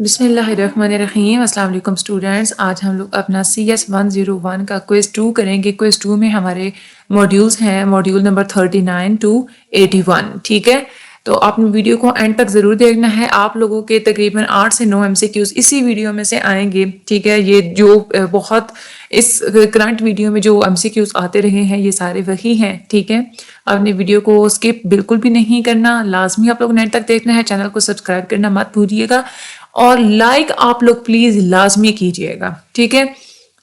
बिस्मिल्लाहिर्रहमानिर्रहीम। अस्सलाम वालेकुम स्टूडेंट्स। आज हम लोग अपना CS 101 का क्विज़ 2 करेंगे। क्विज़ 2 में हमारे मॉड्यूल्स हैं, मॉड्यूल नंबर 39 टू 81। ठीक है, तो आपने वीडियो को एंड तक ज़रूर देखना है। आप लोगों के तकरीबन 8 से 9 MCQs इसी वीडियो में से आएंगे। ठीक है, ये जो बहुत इस करंट वीडियो में जो MCQs आते रहे हैं ये सारे वही हैं। ठीक है, आपने वीडियो को स्किप बिल्कुल भी नहीं करना, लाजमी आप लोग नेट तक देखना है। चैनल को सब्सक्राइब करना मत भूलिएगा और लाइक आप लोग प्लीज लाजमी कीजिएगा। ठीक है,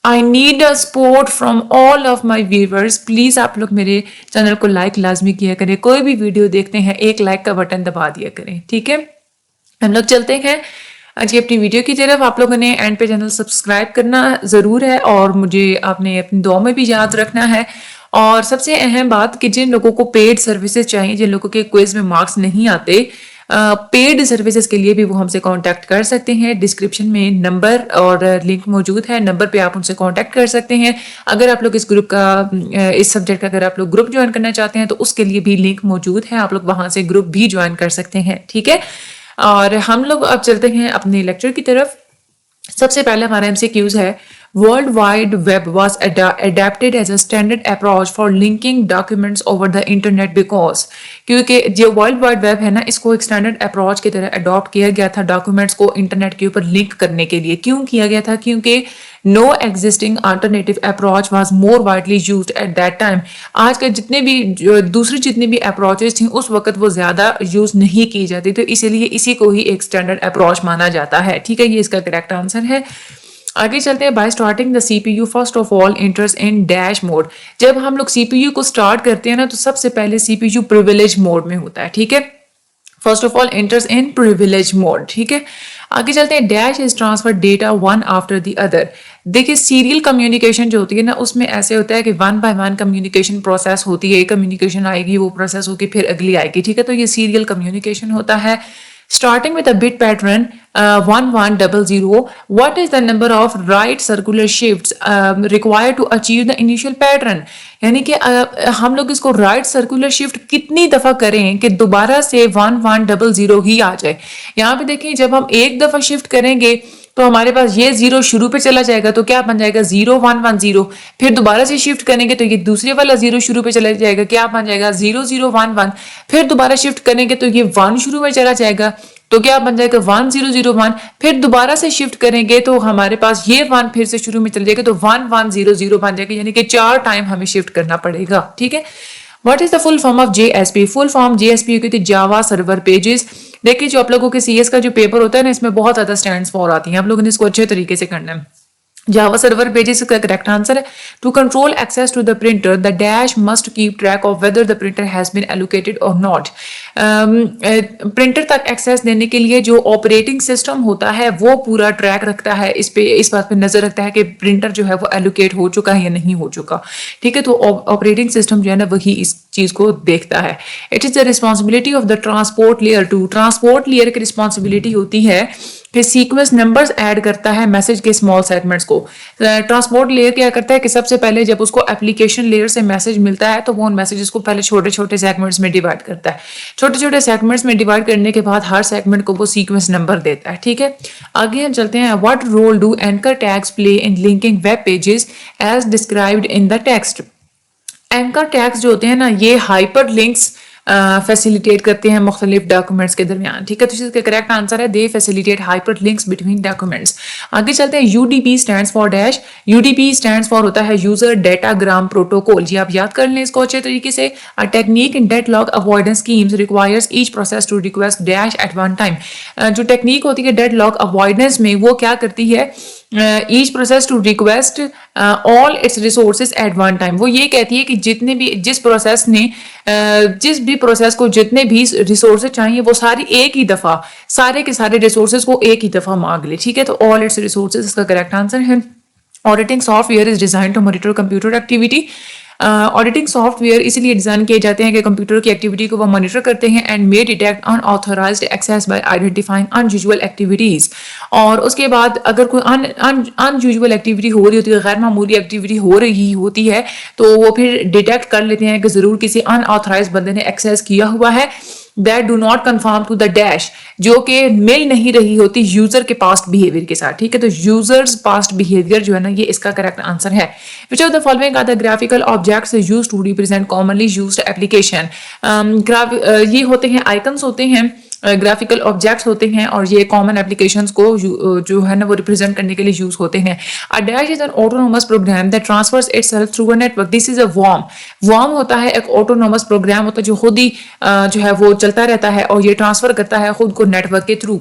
I need a support from all of my viewers. Please आप लोग मेरे चैनल को लाइक लाजमी किया करें। कोई भी वीडियो देखते हैं एक लाइक का बटन दबा दिया करें। ठीक है, हम लोग चलते हैं आज अपनी वीडियो की तरफ। आप लोगों ने एंड पे चैनल सब्सक्राइब करना ज़रूर है और मुझे आपने अपनी दुआ में भी याद रखना है। और सबसे अहम बात कि जिन लोगों को पेड सर्विसेज चाहिए, जिन लोगों के क्विज में मार्क्स नहीं आते, पेड सर्विसेज के लिए भी वो हमसे कांटेक्ट कर सकते हैं। डिस्क्रिप्शन में नंबर और लिंक मौजूद है, नंबर पे आप उनसे कांटेक्ट कर सकते हैं। अगर आप लोग इस ग्रुप का इस सब्जेक्ट का अगर आप लोग ग्रुप ज्वाइन करना चाहते हैं तो उसके लिए भी लिंक मौजूद है, आप लोग वहां से ग्रुप भी ज्वाइन कर सकते हैं। ठीक है, और हम लोग अब चलते हैं अपने लेक्चर की तरफ। सबसे पहले हमारा MCQs है, world wide web was adapted as a standard approach for linking documents over the internet because क्योंकि जो वर्ल्ड वाइड वेब है ना, इसको एक स्टैंडर्ड अप्रोच की तरह अडॉप्ट किया गया था डॉक्यूमेंट्स को इंटरनेट के ऊपर लिंक करने के लिए। क्यों किया गया था? क्योंकि no existing alternative approach was more widely used at that time. आज के जितने भी दूसरी जितनी भी अप्रोचेस थी उस वक्त वो ज्यादा यूज नहीं की जाती, तो इसीलिए इसी को ही एक स्टैंडर्ड अप्रोच माना जाता है। ठीक है, ये इसका करेक्ट आंसर है। आगे चलते हैं। Bye starting the CPU first of all इंटर्स in dash mode. जब हम लोग CPU को स्टार्ट करते हैं ना तो सबसे पहले CPU प्रिविलेज मोड में होता है। ठीक है, first of all enters in privilege mode. ठीक है, आगे चलते हैं। Dash is transfer data one after the other. देखिए, सीरियल कम्युनिकेशन जो होती है ना, उसमें ऐसे होता है कि one by one communication process होती है। एक कम्युनिकेशन आएगी, वो प्रोसेस होगी, फिर अगली आएगी। ठीक है, तो ये सीरियल कम्युनिकेशन होता है। Starting with a bit pattern 1100, what is the number of right circular shifts required to achieve the initial pattern? यानी कि हम लोग इसको राइट सर्कुलर शिफ्ट कितनी दफा करें कि दोबारा से 1100 ही आ जाए। यहाँ पे देखिए, जब हम एक दफा शिफ्ट करेंगे तो हमारे पास ये 0 शुरू पे चला जाएगा, तो क्या बन जाएगा 0110। फिर दोबारा से शिफ्ट करेंगे तो ये दूसरे वाला 0 शुरू पे चला जाएगा, क्या बन जाएगा 0011। फिर दोबारा शिफ्ट करेंगे तो ये 1 शुरू में चला जाएगा, तो क्या बन जाएगा 1001। फिर दोबारा से शिफ्ट करेंगे तो हमारे पास ये 1 फिर से शुरू में चल जाएगा, तो 1100 बन जाएगा, यानी कि 4 टाइम हमें शिफ्ट करना पड़ेगा। ठीक है, what is the full form of JSP? Full form JSP की थी जावा सर्वर पेजेस। देखिए, जो आप लोगों के CS का जो पेपर होता है ना, इसमें बहुत ज्यादा स्टैंड्स फॉर आती हैं, आप लोगों ने इसको अच्छे तरीके से करना है। जावा सर्वर पेजेस का करेक्ट आंसर है। To control access to the printer the dash must keep track of whether the printer has been allocated और नॉट। प्रिंटर तक एक्सेस देने के लिए जो ऑपरेटिंग सिस्टम होता है वो पूरा ट्रैक रखता है, इस बात पे नजर रखता है कि प्रिंटर जो है वो एलोकेट हो चुका है या नहीं हो चुका। ठीक है, तो ऑपरेटिंग सिस्टम जो है ना वही इस चीज को देखता है। It is the responsibility of the transport layer to. Transport layer की रिस्पॉन्सिबिलिटी होती है कि सीक्वेंस नंबर्स ऐड करता है मैसेज के स्मॉल सेगमेंट्स को। ट्रांसपोर्ट लेयर क्या करता है कि सबसे पहले जब उसको एप्लीकेशन लेयर से मैसेज मिलता है तो वो उन मैसेजेस को पहले छोटे छोटे सेगमेंट्स में डिवाइड करता है। छोटे छोटे सेगमेंट्स में डिवाइड करने के बाद हर सेगमेंट को वो सीक्वेंस नंबर देता है। ठीक है, आगे हम चलते हैं। What role do anchor tags play in linking web pages as described in the text? Anchor tags जो होते हैं ना, ये हाइपर लिंक्स फैसिलिटेट करते हैं मुख्तलिफ डॉक्यूमेंट्स के दरमियान। ठीक है, तो इसका करेक्ट आंसर है they facilitate hyper links between documents. आगे चलते हैं। UDP stands for dash. UDP stands for होता है यूजर डेटाग्राम प्रोटोकॉल। ये आप याद कर लें इसको अच्छे तरीके से। A technique in deadlock avoidance schemes requires each process to request dash at one time. जो टेक्निक होती है डेडलॉक अवॉइडेंस में, वो क्या करती है each process to request all its resources at one time. वो ये कहती है कि जितने भी जिस भी प्रोसेस को जितने भी रिसोर्सेज चाहिए वो सारी एक ही दफा सारे के सारे रिसोर्सेज को एक ही दफा मांग ले। ठीक है, तो ऑल इट्स रिसोर्सेज इसका करेक्ट आंसर है। Auditing software is design to monitor computer activity. Auditing software इसलिए डिजाइन किए जाते हैं कि कंप्यूटर की एक्टिविटी को वो मॉनिटर करते हैं and may detect unauthorised access by identifying unusual activities. और उसके बाद अगर कोई अनयूजुअल एक्टिविटी हो रही होती है, गैर मामूली एक्टिविटी हो रही होती है, तो वो फिर डिटेक्ट कर लेते हैं कि जरूर किसी अनऑथराइज्ड बंदे ने एक्सेस किया हुआ है that do not confirm to the dash, जो कि मिल नहीं रही होती यूजर के पास्ट बिहेवियर के साथ, ठीक है। तो यूजर्स पास्ट बिहेवियर जो है ना, ये इसका करेक्ट आंसर है। Which of the following are the graphical objects used to represent commonly used application. ये होते हैं आइकन्स होते हैं, ग्राफिकल ऑब्जेक्ट्स होते हैं, और ये कॉमन एप्लीकेशंस को जो है ना वो रिप्रेजेंट करने के लिए यूज होते हैं। A dash is an autonomous program that transfers itself through a network. This is a worm. Worm होता है एक ऑटोनोमस प्रोग्राम होता है जो खुद ही जो है वो चलता रहता है और ये ट्रांसफर करता है खुद को नेटवर्क के through.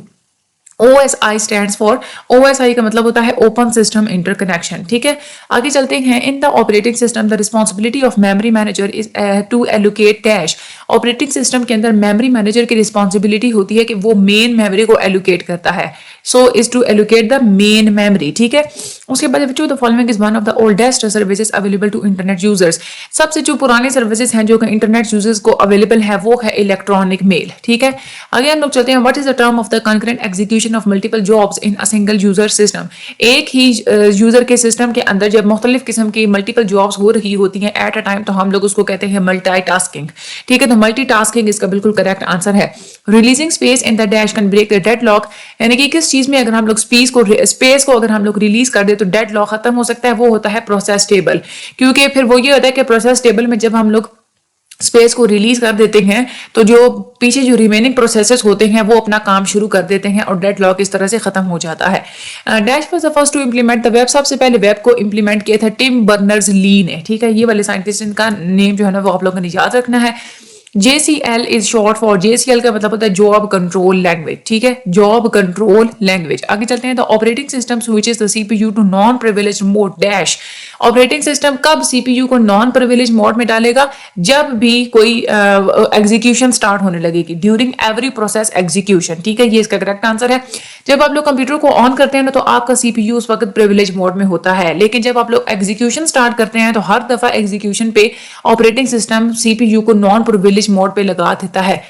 OSI stands for, OSI का मतलब होता है ओपन सिस्टम इंटरकनेक्शन, ठीक है। आगे चलते हैं। In the operating system the responsibility of memory manager is to allocate dash. Operating system के अंदर मेमोरी मैनेजर की रिस्पॉन्सिबिलिटी होती है कि वो मेन मेमोरी को एलोकेट करता है। So is to allocate the main memory, ठीक है। उसके बाद which of the following is one of the oldest services available to internet users. सबसे जो पुराने सर्विसेज हैं जो कि इंटरनेट यूजर्स को अवेलेबल है वो है इलेक्ट्रॉनिक मेल, ठीक है। आगे हम लोग चलते हैं। What is the term of the concurrent execution of multiple jobs in a single user system. एक ही यूजर के सिस्टम के अंदर जब मुख्तलिफ किस्म की मल्टीपल जॉब्स हो रही होती हैं एट अ टाइम, तो हम लोग उसको कहते हैं मल्टीटास्किंग, ठीक है। तो मल्टीटास्किंग इसका बिल्कुल करेक्ट आंसर है। Releasing space in the dash can break the deadlock, यानी कि किस चीज में अगर हम लोग स्पेस को अगर हम लोग रिलीज कर दे तो डेडलॉक खत्म हो सकता है, वो होता है प्रोसेस टेबल। क्योंकि फिर वो ये होता है कि प्रोसेस टेबल में जब हम लोग स्पेस को रिलीज कर देते हैं तो जो पीछे जो रिमेनिंग प्रोसेसेस होते हैं वो अपना काम शुरू कर देते हैं और डेडलॉक इस तरह से खत्म हो जाता है। Dash was the first to implement the web. सबसे पहले वेब को इंप्लीमेंट किया था टिम बर्नर्स ली ने, ठीक है। ये वाले साइंटिस्ट का नेम जो है ना वो आप लोगों ने याद रखना है। JCL is short for, JCL का मतलब होता है जॉब कंट्रोल लैंग्वेज, ठीक है, जॉब कंट्रोल लैंग्वेज। आगे चलते हैं। The operating system switches the CPU to non privileged mode dash. Operating system कब CPU को नॉन प्रिविलेज मोड में डालेगा? जब भी कोई एग्जीक्यूशन स्टार्ट होने लगेगी, ड्यूरिंग एवरी प्रोसेस एग्जीक्यूशन, ठीक है। ये इसका करेक्ट आंसर है। जब आप लोग कंप्यूटर को ऑन करते हैं ना तो आपका CPU उस वक्त प्रिविलेज मोड में होता है, लेकिन जब आप लोग एग्जीक्यूशन स्टार्ट करते हैं तो हर दफा एग्जीक्यूशन पे ऑपरेटिंग सिस्टम CPU को नॉन प्रिविलेज मोड पे लगा देता है।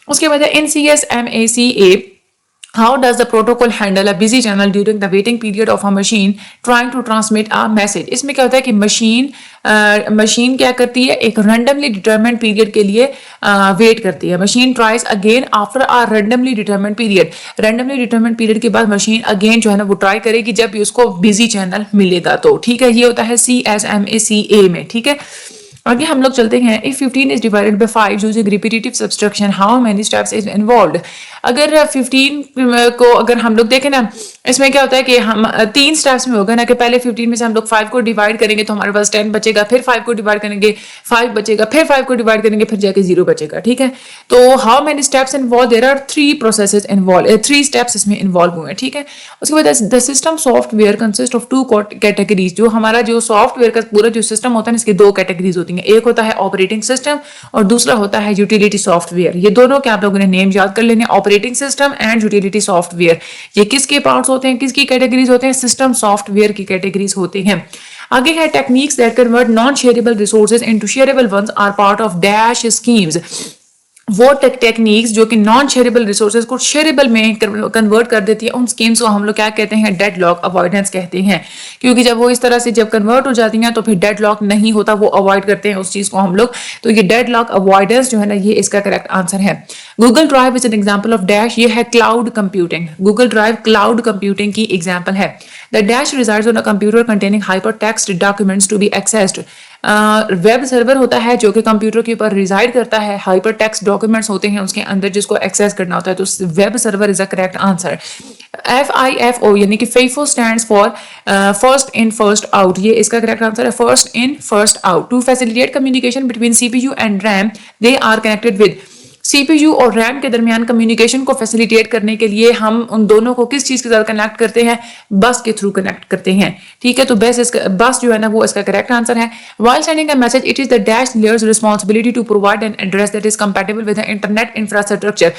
उसके बाद NCS MACA, how does the protocol handle a busy channel during the waiting period of a machine trying to transmit a message? इसमें क्या होता है कि मशीन क्या करती है, एक randomly determined period के लिए वेट करती है। Machine tries again after a randomly determined period। randomly determined period के बाद मशीन अगेन जो है ना वो ट्राई करेगी जब भी उसको बिजी चैनल मिलेगा तो, ठीक है। ये होता है CSMACA में, ठीक है। आगे हम लोग चलते हैं। If 15 is divided by 5 using repetitive subtraction how many steps is involved. अगर 15 को अगर हम लोग देखें ना, इसमें क्या होता है कि हम 3 स्टेप्स में होगा ना कि पहले 15 में से हम लोग 5 को डिवाइड करेंगे तो हमारे पास 10 बचेगा, फिर 5 को डिवाइड करेंगे 5 बचेगा, फिर 5 को डिवाइड करेंगे फिर जाके 0 बचेगा, ठीक है। तो how many steps involve, there are 3 processes involve, 3 steps इसमें इन्वॉल्व हुए हैं, ठीक है। उसके बाद the system software consist of 2 categories. जो हमारा जो सॉफ्टवेयर का पूरा जो सिस्टम होता है इसकी 2 कैटेगरीज होती हैं। एक होता है ऑपरेटिंग सिस्टम और दूसरा होता है यूटिलिटी सॉफ्टवेयर। ये दोनों के आप लोगों ने नेम याद कर लेने, operating system and utility software. ये किसके पार्ट्स होते हैं, किसकी कैटेगरीज होते हैं? सिस्टम सॉफ्टवेयर की कैटेगरीज होती हैं। आगे है techniques that convert non shareable resources into shareable ones are part of dash schemes. वो टेक्निक्स जो कि नॉन शेयरेबल रिसोर्सेज को शेयरेबल में कन्वर्ट कर देती है, उन स्कीम्स को हम लोग क्या कहते हैं? डेडलॉक अवॉइडेंस कहते हैं। क्योंकि जब वो इस तरह से जब कन्वर्ट हो जाती हैं तो फिर डेडलॉक नहीं होता, वो अवॉइड करते हैं उस चीज को हम लोग। तो ये डेडलॉक अवॉइडेंस जो है ना, ये इसका करेक्ट आंसर है। Google drive is an example of dash. ये है cloud computing. Google drive cloud computing की एग्जाम्पल है। The dash resides on a computer containing hypertext documents to be accessed. Web server होता है जो कि कंप्यूटर के ऊपर रिजाइड करता है, हाइपर टेक्स्ट डॉक्यूमेंट्स होते हैं उसके अंदर जिसको एक्सेस करना होता है, तो web server is a correct answer. FIFO यानी कि FIFO stands for first in first out. ये इसका करेक्ट आंसर है, first in first out. To facilitate communication between CPU and RAM they are connected with. CPU और RAM के दरमियान communication को facilitate करने के लिए हम उन दोनों को किस चीज के साथ कनेक्ट करते हैं? बस के थ्रू कनेक्ट करते हैं, ठीक है। तो बस जो है ना वो इसका करेक्ट आंसर है। While sending a message, it is the dash layer's responsibility to provide an address that is compatible with the internet infrastructure.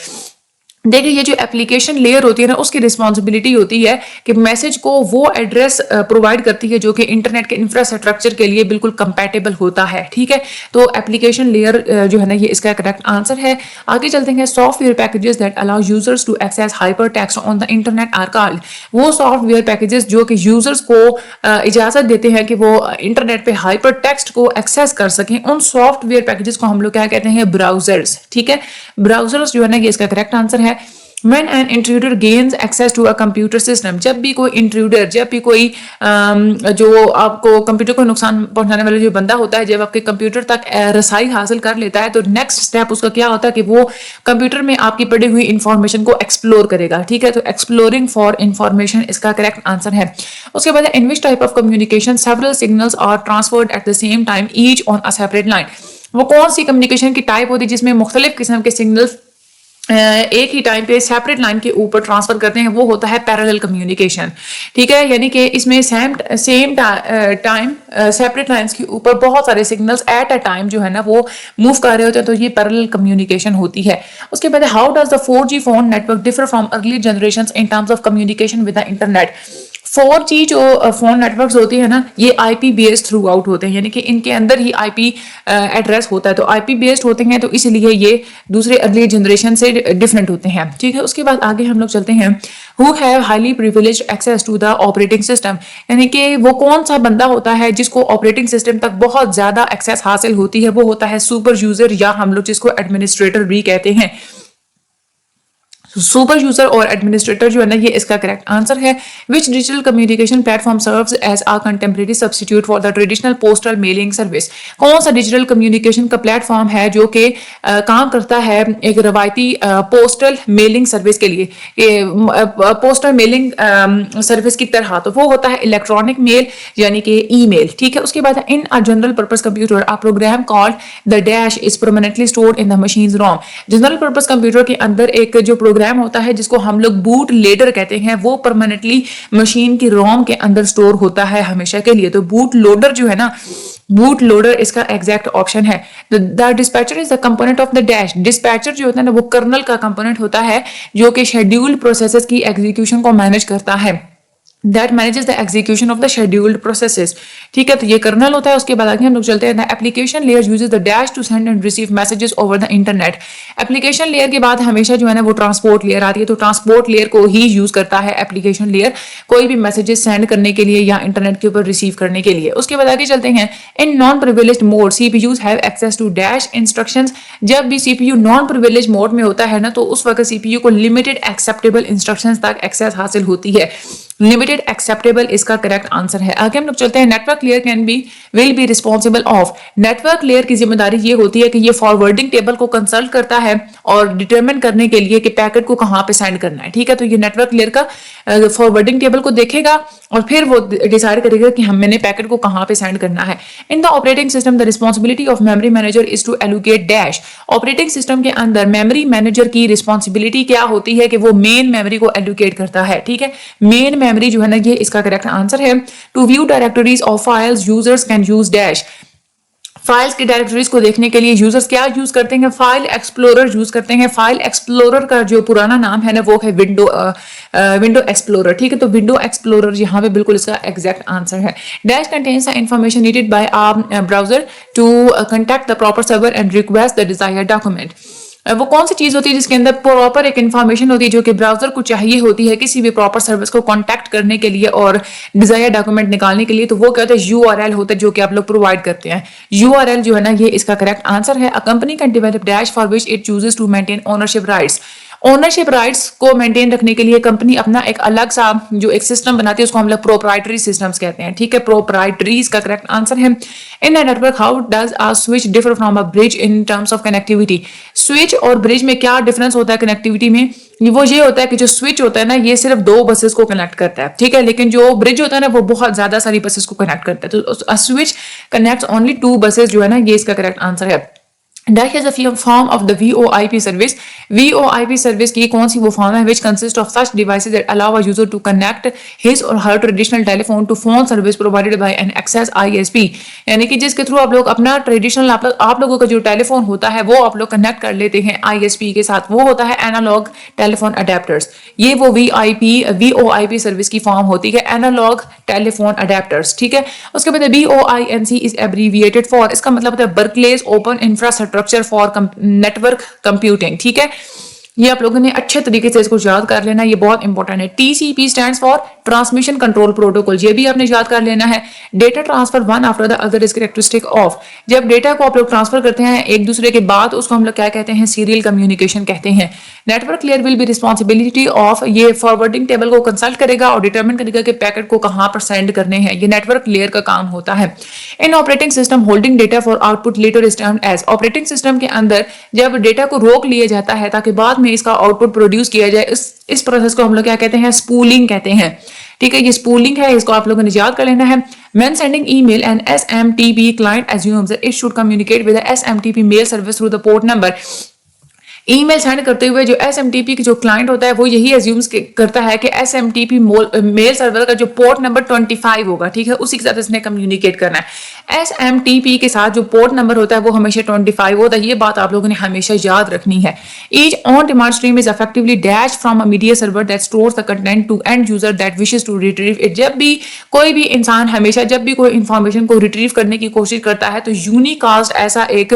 देखिए ये जो एप्लीकेशन लेयर होती है ना उसकी रिस्पॉन्सिबिलिटी होती है कि मैसेज को वो एड्रेस प्रोवाइड करती है जो कि इंटरनेट के इंफ्रास्ट्रक्चर के लिए बिल्कुल कंपैटिबल होता है, ठीक है। तो एप्लीकेशन लेयर जो है ना ये इसका करेक्ट आंसर है। आगे चलते हैं, software packages that allow users to access hyper text on the internet are called. वो सॉफ्टवेयर पैकेजेस जो कि यूजर्स को इजाजत देते हैं कि वो इंटरनेट पे हाइपर टेक्स्ट को एक्सेस कर सकें, उन सॉफ्टवेयर पैकेजेस को हम लोग क्या कहते हैं, ब्राउजर्स, ठीक है। ब्राउजर्स जो है ना ये इसका करेक्ट आंसर है। When an intruder gains access to a computer system, जब भी कोई इंट्रूडर, जब भी कोई जो आपको कंप्यूटर को नुकसान पहुंचाने वाला जो बंदा होता है, जब आपके कंप्यूटर तक रसाई हासिल कर लेता है तो नेक्स्ट स्टेप उसका क्या होता है कि वो कंप्यूटर में आपकी पड़ी हुई इंफॉर्मेशन को एक्सप्लोर करेगा, ठीक है। तो एक्सप्लोरिंग फॉर इंफॉर्मेशन इसका करेक्ट आंसर है। उसके बाद in which type of communication several signals are transferred at the same time each on a separate line. वो कौन सी कम्युनिकेशन की टाइप होती है जिसमें मुख्तलिफ किस्म के सिग्नल्स एक ही टाइम पे सेपरेट लाइन के ऊपर ट्रांसफर करते हैं, वो होता है पैरेलल कम्युनिकेशन, ठीक है। यानी कि इसमें सेम टाइम सेपरेट लाइंस के ऊपर बहुत सारे सिग्नल्स एट अ टाइम जो है ना वो मूव कर रहे होते हैं, तो ये पैरेलल कम्युनिकेशन होती है। उसके बाद how does the 4G phone network differ from early generations in terms of communication with the internet. 4G जो फोन नेटवर्क्स होती है ना ये आईपी बेस्ड थ्रू आउट होते हैं, यानी कि इनके अंदर ही आईपी एड्रेस होता है, तो आईपी बेस्ड होते हैं, तो इसलिए ये दूसरे अर्ली जनरेशन से डिफरेंट होते हैं, ठीक है। उसके बाद आगे हम लोग चलते हैं, who have highly privileged access to the operating system, यानी कि वो कौन सा बंदा होता है जिसको ऑपरेटिंग सिस्टम तक बहुत ज्यादा एक्सेस हासिल होती है, वो होता है सुपर यूजर, या हम लोग जिसको एडमिनिस्ट्रेटर भी कहते हैं। सुपर यूजर और एडमिनिस्ट्रेटर जो है ना ये इसका करेक्ट आंसर है। Which digital communication platform serves as a contemporary substitute for the traditional postal mailing service. कौन सा डिजिटल कम्युनिकेशन का प्लेटफॉर्म है जो कि काम करता है एक रवायती पोस्टल मेलिंग सर्विस के लिए, पोस्टल मेलिंग सर्विस की तरह, तो वो होता है इलेक्ट्रॉनिक मेल यानी कि ईमेल, ठीक है। उसके बाद in a general purpose computer a program called the dash is permanently stored in the machine ROM. General purpose computer के अंदर एक जो प्रोग्राम होता है जिसको हम लोग बूट लोडर कहते हैं, वो परमानेंटली मशीन की रोम के अंदर स्टोर होता है हमेशा के लिए। तो बूट लोडर जो है ना, बूट लोडर इसका एग्जैक्ट ऑप्शन है। The dispatcher is the component of the dash. Dispatcher जो होता है ना वो कर्नल का कंपोनेंट होता है जो कि शेड्यूल्ड प्रोसेसेस की एग्जीक्यूशन को मैनेज करता है, that manages the execution of the scheduled processes, ठीक है। तो ये कर्नल होता है। उसके बाद आगे हम लोग चलते हैं, application layer uses the dash to send and receive messages over the internet. Application layer के बाद हमेशा जो है ना वो ट्रांसपोर्ट लेयर आती है, तो ट्रांसपोर्ट लेयर को ही यूज करता है एप्लीकेशन लेयर कोई भी मैसेजेस सेंड करने के लिए या इंटरनेट के ऊपर रिसीव करने के लिए। उसके बाद आगे चलते हैं, in non privileged mode CPUs have access to dash instructions. जब भी सीपीयू नॉन प्रिविलेज्ड मोड में होता है ना तो उस वक्त सीपीयू को लिमिटेड एक्सेप्टेबल इंस्ट्रक्शंस तक एक्सेस हासिल होती है। लिमिटेड एक्सेप्टेबल इसका करेक्ट आंसर है। आगे हम लोग चलते हैं, network layer can be will be responsible of. Network layer की जिम्मेदारी ये होती है कि ये फॉरवर्डिंग टेबल को कंसल्ट करता है और डिटरमिन करने के लिए कि पैकेट को कहां पे सेंड करना है, ठीक है। तो ये नेटवर्क लेयर का फॉरवर्डिंग टेबल को देखेगा और फिर वो डिसाइड करेगा कि मैंने पैकेट को कहां पे सेंड करना है। In the operating system the responsibility of memory manager is to allocate dash. Operating system के अंदर मेमोरी मैनेजर की रिस्पॉन्सिबिलिटी क्या होती है कि वो मेन मेमोरी को एलोकेट करता है, ठीक है। मेन मेमोरी जो है ना ये इसका करेक्ट आंसर है। To view directories of files users can use dash. Files की डायरेक्टरीज को देखने के लिए यूजर्स क्या यूज करते हैं, फाइल एक्सप्लोरर यूज करते हैं। फाइल एक्सप्लोरर का जो पुराना नाम है ना वो है विंडो एक्सप्लोरर, ठीक है। तो विंडो एक्सप्लोरर यहाँ पे बिल्कुल इसका एग्जैक्ट आंसर है। Dash contains the information needed by a browser to contact the proper server and request the desired document. वो कौन सी चीज होती है जिसके अंदर प्रॉपर एक इन्फॉर्मेशन होती है जो कि ब्राउजर को चाहिए होती है किसी भी प्रॉपर सर्विस को कांटेक्ट करने के लिए और डिजायर डॉक्यूमेंट निकालने के लिए, तो वो क्या होता है, यूआरएल होता है जो कि आप लोग प्रोवाइड करते हैं। यूआरएल जो है ना ये इसका करेक्ट आंसर है। A company can develop dash for which it chooses to maintain ownership rights. Ownership rights को मेंटेन रखने के लिए कंपनी अपना एक अलग सा जो एक सिस्टम बनाती है उसको हम लोग प्रोप्राइटरी सिस्टम्स कहते हैं, ठीक है। प्रोप्राइटरी इसका करेक्ट आंसर है। In a network how does a switch differ from a bridge in terms of connectivity. Switch और ब्रिज में क्या डिफरेंस होता है कनेक्टिविटी में, वो ये होता है कि जो स्विच होता है ना ये सिर्फ 2 बसेस को कनेक्ट करता है, ठीक है, लेकिन जो ब्रिज होता है ना वो बहुत ज्यादा सारी बसेस को कनेक्ट करता है। तो स्विच कनेक्ट्स ओनली 2 बसेस जो है ना ये इसका करेक्ट आंसर है। Dash is a form of the VoIP service. VoIP service की कौन सी वो फॉर्म है which consists of such devices that allow a user to connect his or her traditional telephone to phone service provided by an access ISP. यानी कि जिसके through आप लोग अपना ट्रेडिशनल आप लोगों का जो टेलीफोन होता है वो आप लोग कनेक्ट कर लेते हैं ISP के साथ, वो होता है एनालॉग टेलीफोन अडेप्टर्स। ये वो VoIP सर्विस की फॉर्म होती है, एनालॉग टेलीफोन अडेप्टर्स, ठीक है। उसके बाद BOINC इज एब्रीविएटेड फॉर, इसका मतलब होता है Berkeley's open infrastructure for network computing, ठीक है। ये आप लोगों ने अच्छे तरीके से इसको याद कर लेना, ये बहुत इंपॉर्टेंट है। TCP stands for transmission control protocol, ये भी आपने याद कर लेना है। Data transfer one after the other is characteristic of, जब डेटा को आप लोग ट्रांसफर करते हैं एक दूसरे के बाद उसको हम लोग क्या कहते हैं, सीरियल कम्युनिकेशन कहते हैं। Network layer will be responsibility of, ये फॉरवर्डिंग टेबल को कंसल्ट करेगा और डिटरमिन करेगा कि पैकेट को कहां पर सेंड करने हैं, ये नेटवर्क लेयर का काम होता है। In operating system holding data for output letter is termed as, operating system के अंदर जब डेटा को रोक लिया जाता है ताकि बाद में इसका आउटपुट प्रोड्यूस किया जाए, इस प्रोसेस को हम लोग क्या कहते हैं, स्पूलिंग कहते हैं, ठीक है। ये स्पूलिंग है, इसको आप लोगों ने याद कर लेना है। When sending email, an SMTP client assumes that it should communicate with the SMTP mail service through the port number. Email send करते हुए जो SMTP की जो क्लाइंट होता है वो यही एज्यूम्स करता है कि SMTP मेल सर्वर का जो पोर्ट नंबर 25 होगा, ठीक है, उसी के साथ इसने कम्युनिकेट करना है। SMTP के साथ जो पोर्ट नंबर होता है वो हमेशा 25 होता है, ये बात आप लोगों ने हमेशा याद रखनी है। Each on demand stream is effectively dash from a media server that stores the content to end user that wishes to retrieve it. जब भी कोई भी इंसान हमेशा जब भी कोई इंफॉर्मेशन को रिट्रीव करने की कोशिश करता है तो यूनिकास्ट ऐसा एक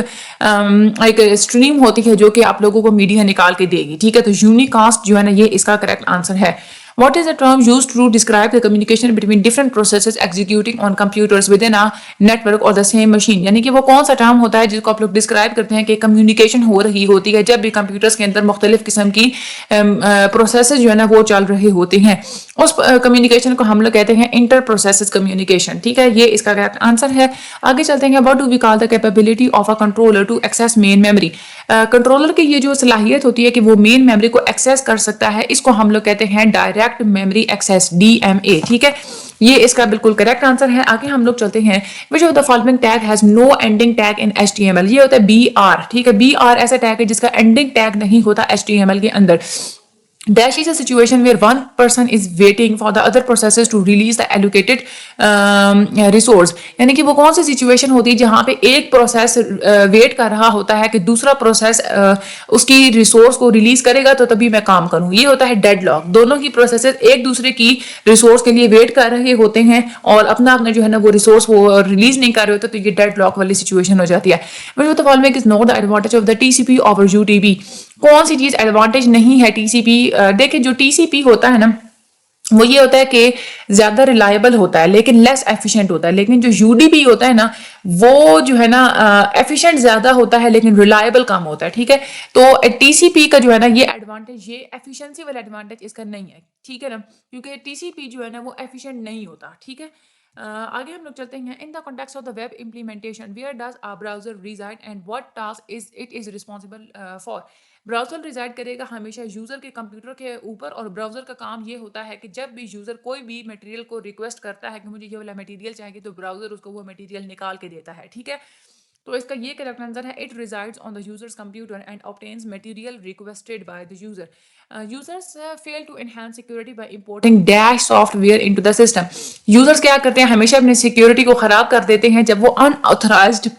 स्ट्रीम होती है जो कि आप लोगों को मीडिया निकाल के देगी, ठीक है। तो यूनिकास्ट जो है ना, ये इसका करेक्ट आंसर है। What is the term used to describe the communication between different processes executing on computers within a network or the same machine? यानी कि वो कौन सा टर्म होता है जिसको आप लोग डिस्क्राइब करते हैं कि कम्युनिकेशन हो रही होती है जब भी कंप्यूटर्स के अंदर मुख्तलिफ किस्म की प्रोसेसेस जो है ना वो चल रहे होते हैं। उस कम्युनिकेशन को हम लोग कहते हैं इंटर प्रोसेसेस कम्युनिकेशन, ठीक है। ये इसका करेक्ट आंसर है। आगे चलते हैं, what do we call the capability of a controller to access main memory. Controller की ये जो सलाहियत होती है कि वो मेन मेमोरी को एक्सेस कर सकता है, इसको हम लोग कहते हैं डायरेक्ट मेमोरी एक्सेस, DMA, ठीक है। ये इसका बिल्कुल करेक्ट आंसर है। आगे हम लोग चलते हैं, which of the following tag has no ending tag in HTML। ये होता है BR, ठीक है। BR ऐसा टैग है जिसका एंडिंग टैग नहीं होता HTML के अंदर। Dash is a situation where one person is waiting for the other processes to release the allocated resource। यानी कि वो कौन सी सिचुएशन होती है जहां पे एक प्रोसेस वेट कर रहा होता है कि दूसरा प्रोसेस उसकी रिसोर्स को रिलीज करेगा तो तभी मैं काम करूं, ये होता है डेडलॉक। दोनों की प्रोसेसेस एक दूसरे की रिसोर्स के लिए वेट कर रहे होते हैं और अपना अपना जो है ना वो रिसोर्स वो रिलीज नहीं कर रहे होते, तो ये डेडलॉक वाली सिचुएशन हो जाती है। Which of the following is not the advantage of the TCP over UDP? कौन सी चीज एडवांटेज नहीं है TCP? देखिए जो TCP होता है ना वो ये होता है कि ज्यादा रिलायबल होता है लेकिन लेस एफिशिएंट होता है, लेकिन जो UDP होता है ना वो जो है ना एफिशिएंट ज्यादा होता है लेकिन रिलायबल कम होता है, ठीक है। तो TCP का जो है ना ये एडवांटेज, ये एफिशिएंसी वाला एडवांटेज इसका नहीं है, ठीक है ना, क्योंकि TCP जो है ना वो एफिशिएंट नहीं होता, ठीक है। आगे हम लोग चलते हैं, in the context of the web implementation where does a browser reside and what task is it is responsible for. Browser reside करेगा हमेशा यूजर के कंप्यूटर के ऊपर और ब्राउजर का काम ये होता है कि जब भी यूजर कोई भी मटेरियल को रिक्वेस्ट करता है कि मुझे ये वाला मटेरियल चाहिए तो ब्राउजर उसको वो मटेरियल निकाल के देता है, ठीक है। तो इसका ये करेक्ट आंसर है, it resides on the users computer and obtains material requested by the user. Users fail to enhance security by importing dash software into the system. Users क्या करते हैं, हमेशा अपनी सिक्योरिटी को खराब कर देते हैं जब वो अनऑथराइज्ड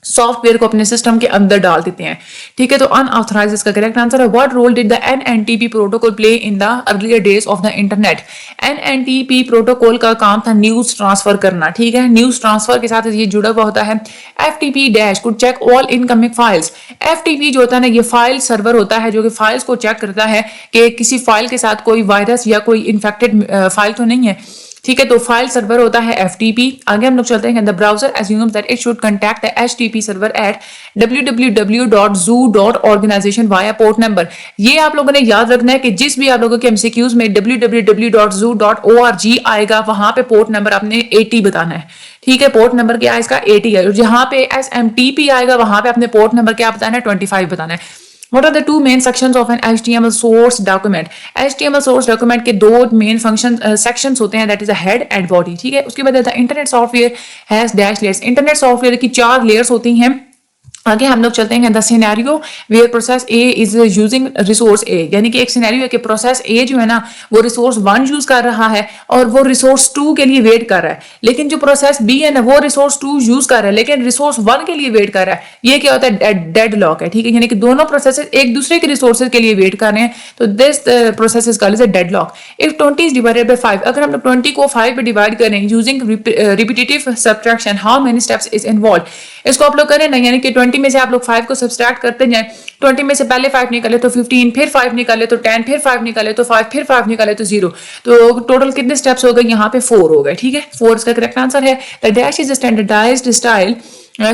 सॉफ्टवेयर को अपने सिस्टम के अंदर डाल देते हैं, ठीक है। तो अनऑथराइज्ड इसका करेक्ट आंसर है। What role did the NNTP protocol play in the earlier days of the internet. NNTP protocol का काम था न्यूज ट्रांसफर करना, ठीक है। न्यूज ट्रांसफर के साथ ये जुड़ा हुआ होता है। FTP dash could check all incoming files. FTP जो होता है ना ये फाइल सर्वर होता है जो कि फाइल्स को चेक करता है कि किसी फाइल के साथ कोई वायरस या कोई इन्फेक्टेड फाइल तो नहीं है, ठीक है। तो फाइल सर्वर होता है FTP। आगे हम लोग चलते हैं, the browser assumes that it should contact the HTTP server at www.zoo.organization via port number। ये आप लोगों ने याद रखना है कि जिस भी आप लोगों के MCQs में www.zoo.org आएगा वहां पे पोर्ट नंबर आपने 80 बताना है, ठीक है। पोर्ट नंबर क्या है इसका 80 है। और जहां पे SMTP आएगा वहां पे आपने पोर्ट नंबर क्या बताना है 25 बताना है। What are the two main sections of an HTML source document? HTML source document के दो main function sections होते हैं, that is a head and body, ठीक है। उसके बाद the internet software has dash layers। internet software की 4 layers होती हैं आगे हम लोग चलते हैं the scenario where process A is using resource A, यानी कि एक सिनेरियो है कि प्रोसेस ए जो है ना वो रिसोर्स 1 यूज कर रहा है और वो रिसोर्स 2 के लिए वेट कर रहा है, लेकिन जो प्रोसेस बी है ना वो रिसोर्स 2 यूज कर रहा है लेकिन रिसोर्स 1 के लिए वेट कर रहा है। ये क्या होता है, डेड लॉक है, ठीक है, यानी कि दोनों प्रोसेस एक दूसरे के रिसोर्सेज के लिए वेट कर रहे हैं, तो this process is called as a deadlock. If 20 is divided by 5, अगर हम लोग 20 को 5 पे डिवाइड करें using repetitive subtraction, how many steps is involve, इसको आप लोग करें ना, यानी कि 20 में से आप लोग 5 को सब्सट्रैक्ट करते जाएं, 20 में से पहले 5 निकाले तो 15, फिर 5 निकाले तो 10, फिर 5 निकाले तो 5, फिर 5 निकाले तो 0, तो टोटल कितने स्टेप्स हो गए, यहाँ पे 4 हो गए, ठीक है, 4 इसका करेक्ट आंसर है। The dash is standardized style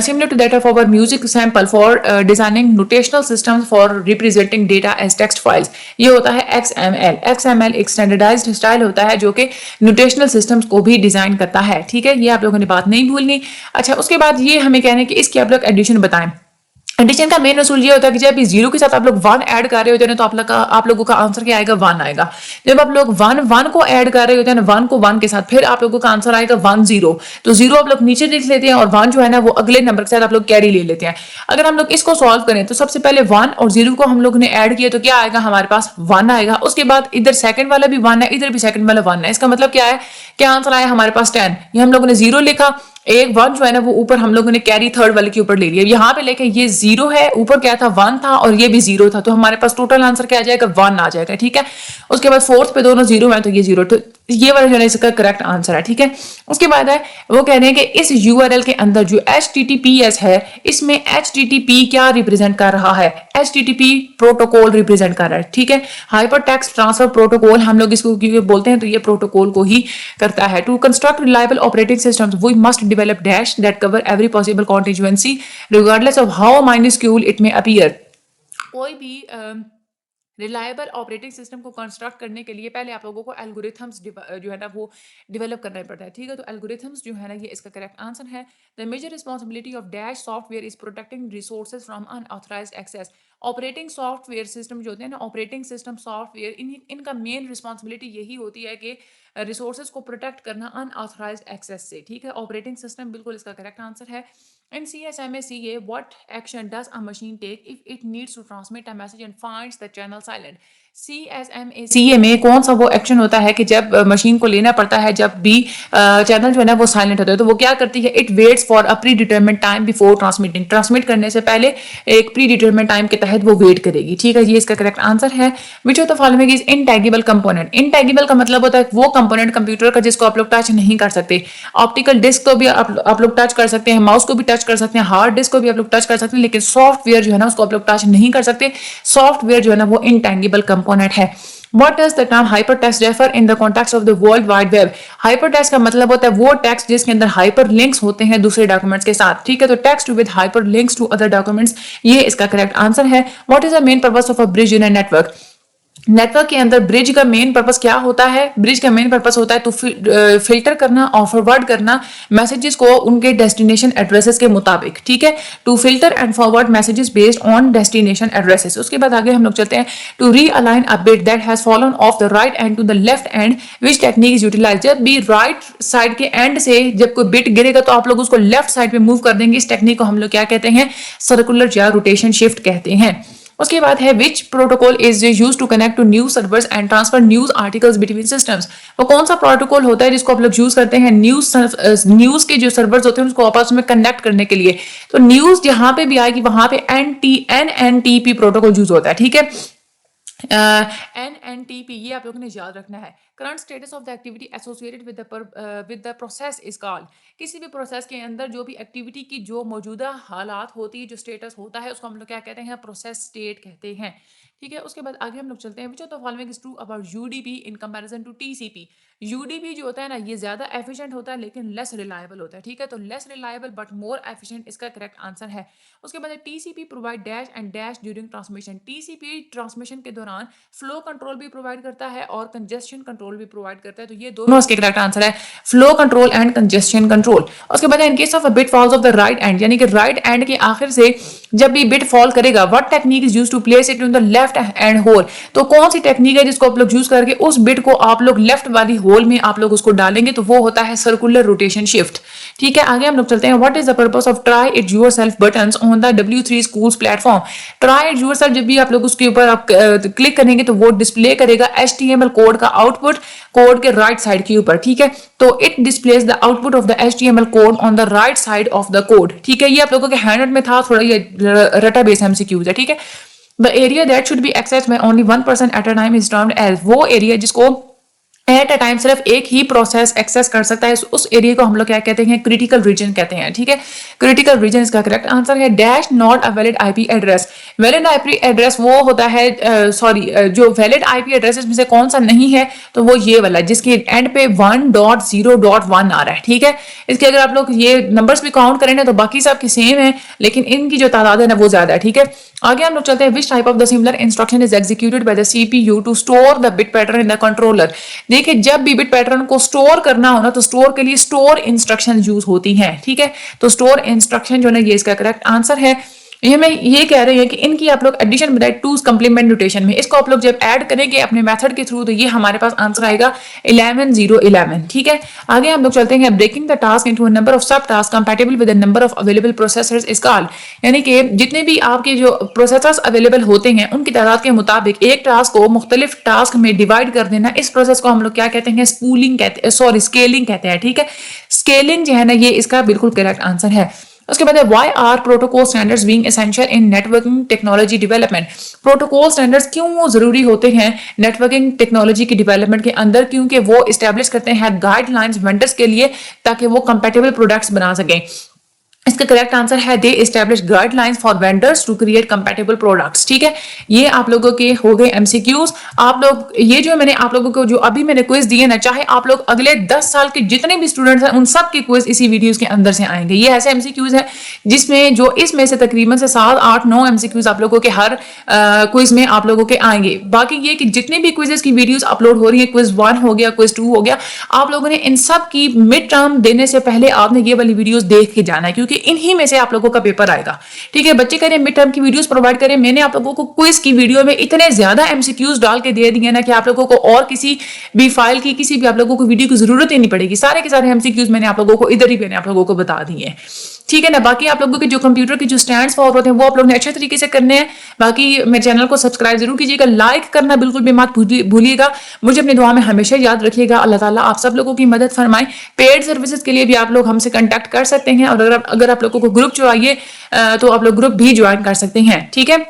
similar to that of our music sample for designing notational systems for representing data as text files, ये होता है XML। XML एक स्टैंडर्डाइज्ड स्टाइल होता है जो कि नोटेशनल सिस्टम्स को भी डिजाइन करता है, ठीक है, ये आप लोगों ने बात नहीं भूलनी। अच्छा, उसके बाद ये हमें कहना है कि इसकी आप लोग एडिशन बताएं। एडिशन का मेन असूल ये होता है कि जब जीरो के साथ आप लोग 1 ऐड कर रहे होते हैं तो आप लोगों का आंसर क्या आएगा, 1 आएगा। जब आप लोग 1 को ऐड कर रहे होते हैं ना 1 को 1 के साथ, फिर आप लोगों का आंसर आएगा 1 0, तो 0 आप लोग नीचे लिख लेते हैं और 1 जो है ना वो अगले नंबर के साथ आप लोग कैरी ले लेते हैं। अगर हम लोग इसको सॉल्व करें तो सबसे पहले 1 और 0 को हम लोग ने ऐड किया तो क्या आएगा, हमारे पास 1 आएगा। उसके बाद इधर सेकंड वाला भी 1 है, इधर भी सेकंड वाला 1 है, इसका मतलब क्या है, क्या आंसर आया हमारे पास 10। ये हम लोगों ने 0 लिखा, एक 1 जो है ना वो ऊपर हम लोगों ने कैरी थर्ड वाले के ऊपर ले लिया, यहाँ पे लेके ये 0 है, ऊपर क्या था 1 था और ये भी 0 था, तो हमारे पास टोटल आंसर क्या आ जाएगा, 1 आ जाएगा, ठीक है। उसके बाद फोर्थ पे दोनों 0 है तो ये 0, तो ये वाला जो है इसका करेक्ट आंसर है, ठीक है। उसके बाद है वो कह रहे हैं कि इस URL के अंदर जो HTTPS है इसमें HTTP क्या रिप्रेजेंट कर रहा है, HTTP प्रोटोकॉल रिप्रेजेंट कर रहा है, ठीक है। हाइपर टेक्स्ट ट्रांसफर प्रोटोकॉल हम लोग इसको बोलते हैं, तो ये प्रोटोकॉल को ही करता है। To construct reliable operating systems we must develop dash that cover every possible contingency regardless of how minuscule it may appear। कोई भी रिलायबल ऑपरेटिंग सिस्टम को कंस्ट्रक्ट करने के लिए पहले आप लोगों को एल्गोरिथम्स जो है ना वो डेवलप करना पड़ता है, ठीक है। तो एल्गोरिथम्स जो है ना ये इसका करेक्ट आंसर है। The major responsibility of dash software is protecting resources from unauthorized access. Operating software system जो होते हैं ना, ऑपरेटिंग सिस्टम सॉफ्टवेयर, इनका मेन रिस्पॉन्सिबिलिटी यही होती है कि रिसोर्सेज को प्रोटेक्ट करना अनऑथराइज्ड एक्सेस से, ठीक है। ऑपरेटिंग सिस्टम बिल्कुल इसका करेक्ट आंसर है। In CSMA/CA, what action does a machine take if it needs to transmit a message and finds the channel silent? CSMA/CA में कौन सा वो एक्शन होता है कि जब मशीन को लेना पड़ता है जब भी चैनल जो है ना वो साइलेंट होता है, तो वो क्या करती है, it waits for a pre determined time before transmitting. Transmit करने से पहले एक प्री डिटरमिन्ड टाइम के तहत वो वेट करेगी, ठीक है, ये इसका करेक्ट आंसर है। Which of the following is intangible component. Intangible का मतलब होता है वो कंपोनेंट कंप्यूटर का जिसको आप लोग टच नहीं कर सकते। ऑप्टिकल डिस्क को भी आप लोग टच कर सकते हैं, माउस को भी टच कर सकते हैं, हार्ड डिस्क को भी आप लोग टच कर सकते हैं, लेकिन सॉफ्टवेयर जो है ना उसको आप लोग टच नहीं कर सकते। सॉफ्टवेयर जो है ना वो इनटैंगिबल कंपोनेंट है। What does the term hypertext refer in the context of the World Wide Web? Hypertext का मतलब होता है वो टेक्स्ट जिसके अंदर hyperlinks होते हैं दूसरे डॉक्यूमेंट्स के साथ, ठीक है। तो text with hyperlinks to other documents, ये इसका करेक्ट आंसर है। What is the main purpose of a bridge in a network? Network के अंदर ब्रिज का मेन पर्पस क्या होता है, ब्रिज का मेन पर्पस होता है तो फिल्टर करना और फॉरवर्ड करना मैसेजेस को उनके डेस्टिनेशन एड्रेसेस के मुताबिक, ठीक है। To filter and forward messages based on destination addresses. उसके बाद आगे हम लोग चलते हैं to realign a bit that has fallen off the right end to the left end which technique is utilize. जब भी राइट साइड के एंड से जब कोई बिट गिरेगा तो आप लोग उसको लेफ्ट साइड पे मूव कर देंगे, इस टेक्निक को हम लोग क्या कहते हैं, सर्कुलर या रोटेशन शिफ्ट कहते हैं। उसके बाद है which protocol is used to connect to news servers and transfer news articles between systems. वो कौन सा प्रोटोकॉल होता है जिसको आप लोग यूज करते हैं न्यूज के जो सर्वर्स होते हैं उसको आपस में कनेक्ट करने के लिए। तो न्यूज जहां पे भी आएगी वहां पे NNTP प्रोटोकॉल यूज होता है, ठीक है। NNTP ये आप लोगों ने याद रखना है। Current status of the activity associated with the process is called. किसी भी प्रोसेस के अंदर जो भी एक्टिविटी की जो मौजूदा हालात होती है, जो स्टेटस होता है, उसको हम लोग क्या कहते हैं, प्रोसेस स्टेट कहते हैं, ठीक है। उसके बाद आगे हम लोग चलते हैं which of the following is true about UDP in comparison to TCP। UDP जो होता है ना ये ज्यादा एफिशिएंट होता है लेकिन लेस रिलायबल होता है, ठीक है। तो less reliable but more efficient इसका करेक्ट आंसर है। उसके बाद TCP provide dash and dash during transmission. TCP transmission के दौरान फ्लो कंट्रोल भी प्रोवाइड करता है और कंजेस्शन कंट्रोल भी प्रोवाइड करता है, तो ये दोनों इसके करेक्ट आंसर है, flow control and congestion control. उसके बाद in case of a bit falls off the right end, यानी कि राइट एंड के आखिर से जब भी बिट फॉल करेगा what technique is used to place it in the left left hand hole. तो कौन सी टेक्निक है जिसको आप लोग यूज करके उस बिट को आप लोग लेफ्ट वाली होल में आप लोग उसको डालेंगे, तो वो होता है सर्कुलर रोटेशन शिफ्ट। ठीक है, आगे हम लोग चलते हैं। What is the purpose of try it yourself buttons on the W3 schools platform. Try it yourself जब भी आप लोग उसके ऊपर आप क्लिक करेंगे तो वो डिस्प्ले करेगा HTML कोड का आउटपुट कोड के राइट साइड के ऊपर। ठीक है, तो it displace the output of the HTML code on the right side of the code. ठीक है, ये आप लोगों के हैंडआउट में था, थोड़ा ये रटा बेस MCQs है। ठीक है, the area that should be accessed by only one person at a time is termed as, वो एरिया जिसको एट अ टाइम सिर्फ एक ही प्रोसेस एक्सेस कर सकता है, उस एरिया को हम लोग क्या कहते हैं, क्रिटिकल रीजन कहते हैं। ठीक है, क्रिटिकल रीजन इसका करेक्ट आंसर है dash not a valid IP address. Valid IP address वो होता है जो वैलिड IP एड्रेस इसमें से कौन सा नहीं है, तो वो ये वाला जिसके एंड पे 1.0.1 आ रहा है। ठीक है, इसके अगर आप लोग ये नंबर्स भी काउंट करें ना तो बाकी सब की सेम है, लेकिन इनकी जो तादाद है ना वो ज्यादा है। ठीक है, आगे हम लोग चलते हैं। Which type of the similar instruction is executed by the CPU to store the bit pattern in the controller. देखिए, जब भी बिट पैटर्न को स्टोर करना हो ना तो स्टोर के लिए स्टोर इंस्ट्रक्शन यूज होती हैं। ठीक है, तो स्टोर इंस्ट्रक्शन जो है ये इसका करेक्ट आंसर है। ये मैं ये कह रही है कि इनकी आप लोग एडिशन बनाए टूज कंप्लीमेंट नोटेशन में, इसको आप लोग जब ऐड करेंगे अपने मेथड के थ्रू तो ये हमारे पास आंसर आएगा 11,011। ठीक है, आगे हम लोग चलते हैं। Breaking the task into a number of sub task compatible with the number of available processors is called. यानी कि जितने भी आपके जो प्रोसेसर्स अवेलेबल होते हैं उनकी तादाद के मुताबिक एक टास्क को मुख्तलिफ टास्क में डिवाइड कर देना, इस प्रोसेस को हम लोग क्या कहते हैं, स्पूलिंग कहते हैं, सॉरी स्केलिंग कहते हैं। ठीक है, स्केलिंग जो है ना ये इसका बिल्कुल करेक्ट आंसर है। उसके बाद why are protocol standards being essential in networking technology development. Protocol standards क्यों जरूरी होते हैं नेटवर्किंग टेक्नोलॉजी की डेवलपमेंट के अंदर, क्योंकि वो इस्टेब्लिश करते हैं गाइडलाइंस वेंडर्स के लिए ताकि वो कंपैटिबल प्रोडक्ट्स बना सकें। इसका करेक्ट आंसर है they establish guidelines for vendors to create compatible products. ठीक है, ये आप लोगों के हो गए MCQs। आप लोग ये जो मैंने आप लोगों को जो अभी मैंने क्विज दिए ना, चाहे आप लोग अगले 10 साल के जितने भी स्टूडेंट्स हैं उन सब के क्विज इसी वीडियोस के अंदर से आएंगे। ये ऐसे MCQs है जिसमें जो इसमें से तकरीबन से 7, 8, 9 MCQs आप लोगों के हर क्विज में आप लोगों के आएंगे। बाकी ये कि जितने भी क्विजेस की वीडियोस अपलोड हो रही है, क्विज 1 हो गया, क्विज 2 हो गया, आप लोगों ने इन सब की मिड टर्म देने से पहले आपने ये वाली वीडियोस देख के जाना है, क्योंकि इन्हीं में से आप लोगों का पेपर आएगा। ठीक है, बच्चे करें मिड टर्म की वीडियोस प्रोवाइड करें। मैंने आप लोगों को क्विज की वीडियो में इतने ज्यादा MCQs डाल के दे दिए ना कि आप लोगों को और किसी भी फाइल की किसी भी आप लोगों को वीडियो की जरूरत ही नहीं पड़ेगी। सारे के सारे MCQs मैंने आप लोगों को इधर ही मैंने आप लोगों को बता दिए। ठीक है ना, बाकी आप लोगों के जो कंप्यूटर के जो स्टैंड्स फॉर होते हैं वो आप लोग ने अच्छे तरीके से करने हैं। बाकी मेरे चैनल को सब्सक्राइब जरूर कीजिएगा, लाइक करना बिल्कुल भी मत भूलिएगा। मुझे अपनी दुआ में हमेशा याद रखिएगा। अल्लाह ताला आप सब लोगों की मदद फरमाए। पेड सर्विसेज के लिए भी आप लोग हमसे कांटेक्ट कर सकते हैं, और अगर आप लोगों को ग्रुप चाहिए तो आप लोग ग्रुप भी ज्वाइन कर सकते हैं। ठीक है,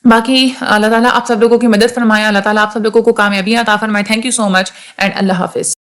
बाकी अल्लाह ताला आप सब लोगों की मदद फरमाए, अल्लाह ताला आप सब लोगों को कामयाबियां अता फरमाए। Thank you so much and Allah Hafiz.